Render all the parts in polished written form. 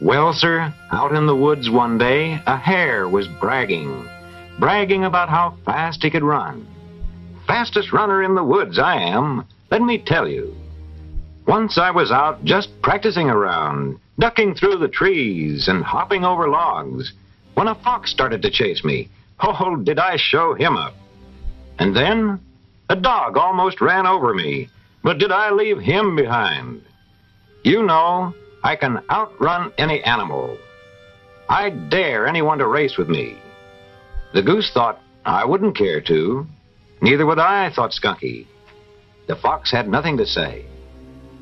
Well, sir, out in the woods one day, a hare was bragging about how fast he could run. Fastest runner in the woods I am, let me tell you. Once I was out just practicing around, ducking through the trees and hopping over logs, when a fox started to chase me. Oh, did I show him up. And then a dog almost ran over me, but did I leave him behind? You know, I can outrun any animal. I dare anyone to race with me. The goose thought I wouldn't care to. Neither would I, thought Skunky. The fox had nothing to say.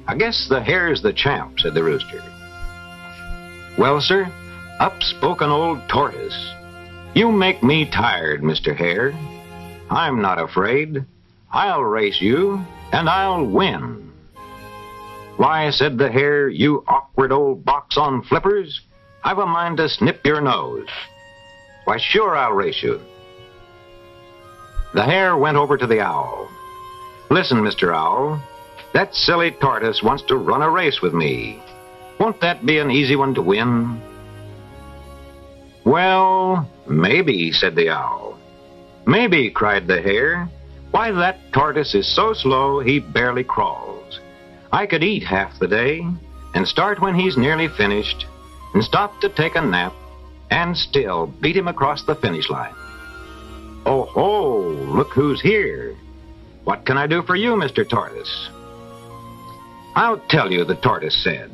I guess the hare's the champ, said the rooster. Well, sir, up spoke an old tortoise. You make me tired, Mr. Hare. I'm not afraid. I'll race you, and I'll win. Why, said the hare, you awkward old box on flippers, I've a mind to snip your nose. Why, sure, I'll race you. The hare went over to the owl. Listen, Mr. Owl, that silly tortoise wants to run a race with me. Won't that be an easy one to win? Well, maybe, said the owl. Maybe, cried the hare. Why, that tortoise is so slow he barely crawls. I could eat half the day, and start when he's nearly finished, and stop to take a nap, and still beat him across the finish line. Oh, ho, look who's here. What can I do for you, Mr. Tortoise? I'll tell you, the tortoise said.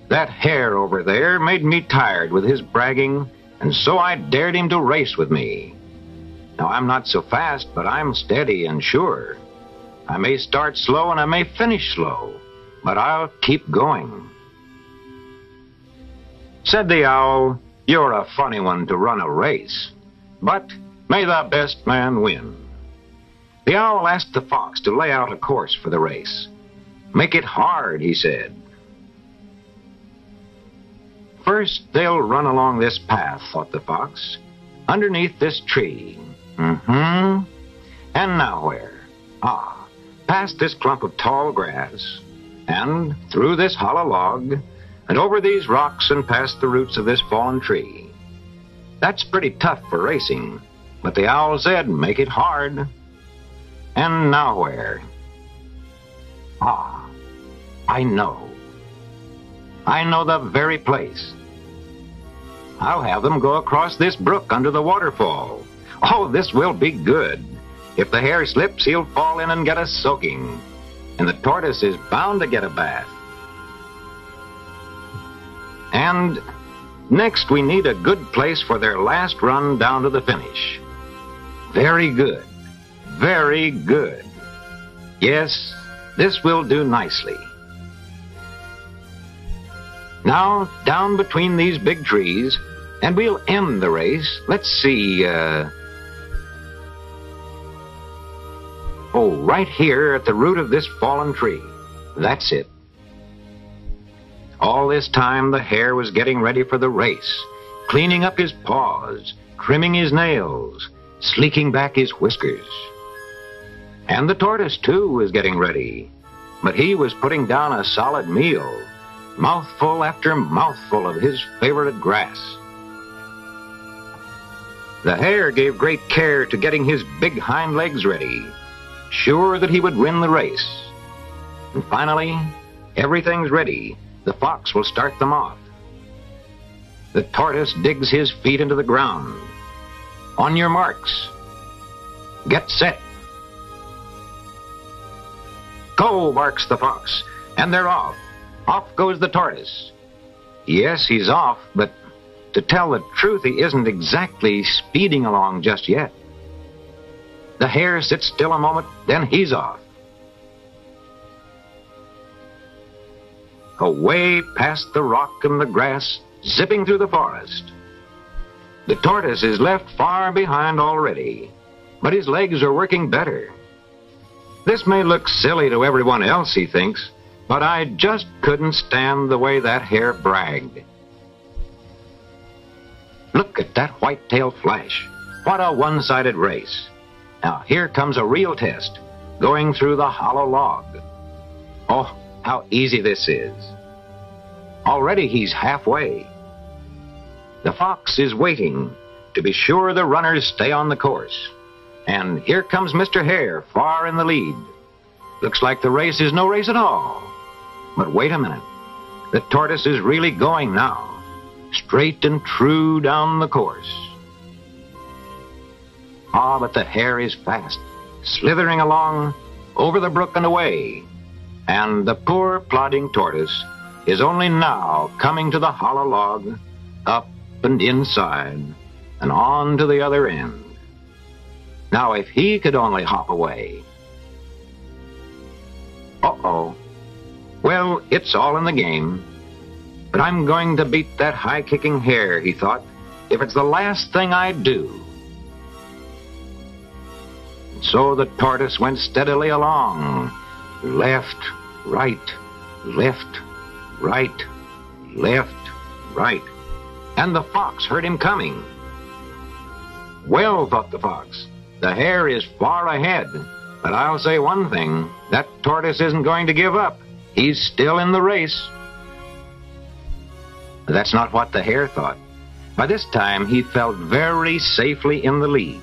That hare over there made me tired with his bragging, and so I dared him to race with me. Now, I'm not so fast, but I'm steady and sure. I may start slow and I may finish slow, but I'll keep going. Said the owl, you're a funny one to run a race, but may the best man win. The owl asked the fox to lay out a course for the race. Make it hard, he said. First, they'll run along this path, thought the fox, underneath this tree. And now where? Ah, past this clump of tall grass, and through this hollow log, and over these rocks and past the roots of this fallen tree. That's pretty tough for racing, but the owl said, make it hard. And now where? Ah, I know. I know the very place. I'll have them go across this brook under the waterfall. Oh, this will be good. If the hare slips, he'll fall in and get a soaking. And the tortoise is bound to get a bath. And next we need a good place for their last run down to the finish. Very good. Very good. Yes, this will do nicely. Now, down between these big trees, and we'll end the race. Let's see, oh, right here at the root of this fallen tree. That's it. All this time, the hare was getting ready for the race, cleaning up his paws, trimming his nails, sleeking back his whiskers. And the tortoise, too, was getting ready, but he was putting down a solid meal, mouthful after mouthful of his favorite grass. The hare gave great care to getting his big hind legs ready, sure that he would win the race. And finally, everything's ready. The fox will start them off. The tortoise digs his feet into the ground. On your marks. Get set. Go, barks the fox, and they're off. Off goes the tortoise. Yes, he's off, but to tell the truth, he isn't exactly speeding along just yet. The hare sits still a moment, then he's off. Away past the rock and the grass, zipping through the forest. The tortoise is left far behind already, but his legs are working better. This may look silly to everyone else, he thinks, but I just couldn't stand the way that hare bragged. Look at that white-tail flash. What a one-sided race. Now, here comes a real test, going through the hollow log. Oh, how easy this is. Already he's halfway, The fox is waiting to be sure the runners stay on the course. And here comes Mr. Hare far in the lead. Looks like the race is no race at all. But wait a minute. The tortoise is really going now, straight and true down the course. Ah, but the hare is fast, slithering along over the brook and away. And the poor plodding tortoise is only now coming to the hollow log, up and inside, and on to the other end. Now, if he could only hop away. Uh-oh. Well, it's all in the game. But I'm going to beat that high-kicking hare, he thought, if it's the last thing I do. So the tortoise went steadily along, left, right, left, right, left, right. And the fox heard him coming. Well, thought the fox, the hare is far ahead, but I'll say one thing, that tortoise isn't going to give up. He's still in the race. But that's not what the hare thought. By this time, he felt very safely in the lead.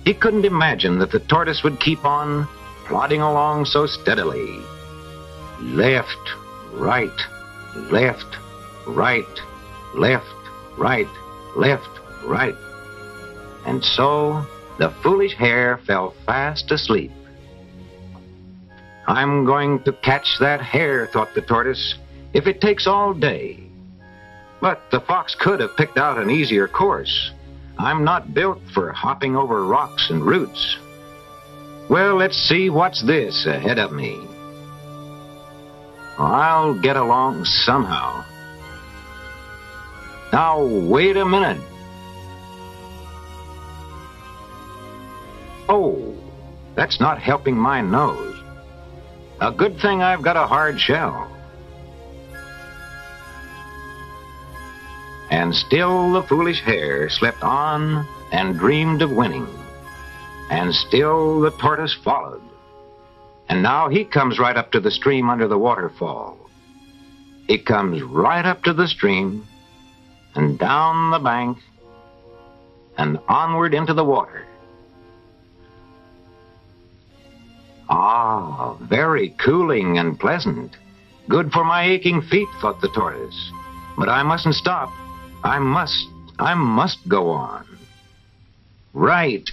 He couldn't imagine that the tortoise would keep on plodding along so steadily. Left, right, left, right, left, right, left, right. And so the foolish hare fell fast asleep. I'm going to catch that hare, thought the tortoise, if it takes all day. But the fox could have picked out an easier course. I'm not built for hopping over rocks and roots. Well, let's see what's this ahead of me. I'll get along somehow. Now, wait a minute. Oh, that's not helping my nose. A good thing I've got a hard shell. And still the foolish hare slept on and dreamed of winning. And still the tortoise followed. And now he comes right up to the stream under the waterfall. He comes right up to the stream and down the bank and onward into the water. Ah, very cooling and pleasant. Good for my aching feet, thought the tortoise. But I mustn't stop. I must go on. Right,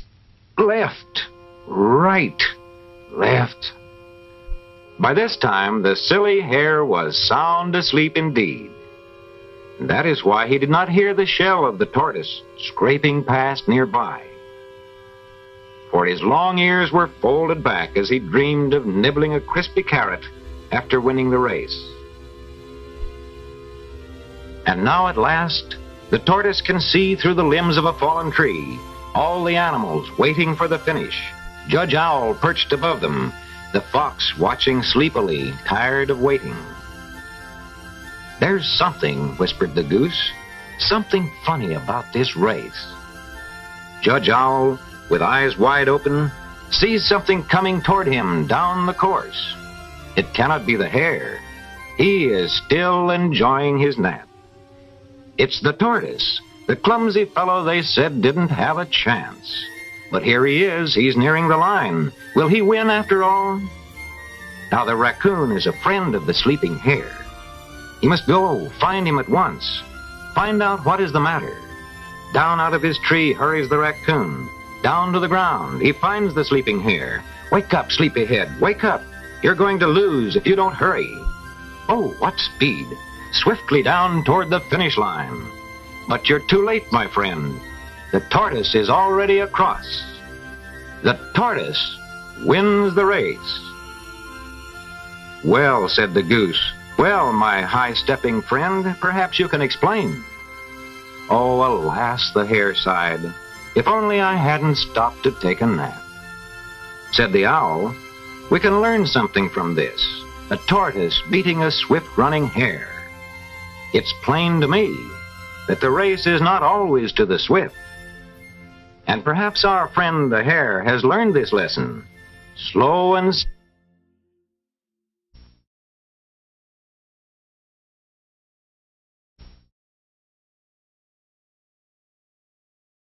left, right, left. By this time, the silly hare was sound asleep indeed. That is why he did not hear the shell of the tortoise scraping past nearby. For his long ears were folded back as he dreamed of nibbling a crispy carrot after winning the race. And now at last, the tortoise can see through the limbs of a fallen tree, all the animals waiting for the finish. Judge Owl perched above them, the fox watching sleepily, tired of waiting. There's something, whispered the goose, something funny about this race. Judge Owl, with eyes wide open, sees something coming toward him down the course. It cannot be the hare. He is still enjoying his nap. It's the tortoise, the clumsy fellow they said didn't have a chance. But here he is, he's nearing the line. Will he win after all? Now the raccoon is a friend of the sleeping hare. He must go find him at once. Find out what is the matter. Down out of his tree hurries the raccoon. Down to the ground, he finds the sleeping hare. Wake up, sleepyhead, wake up. You're going to lose if you don't hurry. Oh, what speed! Swiftly down toward the finish line. But you're too late, my friend. The tortoise is already across. The tortoise wins the race. Well, said the goose, well, my high-stepping friend, perhaps you can explain. Oh, alas, the hare sighed. If only I hadn't stopped to take a nap. Said the owl, we can learn something from this. A tortoise beating a swift-running hare. It's plain to me that the race is not always to the swift. And perhaps our friend the hare has learned this lesson. Slow and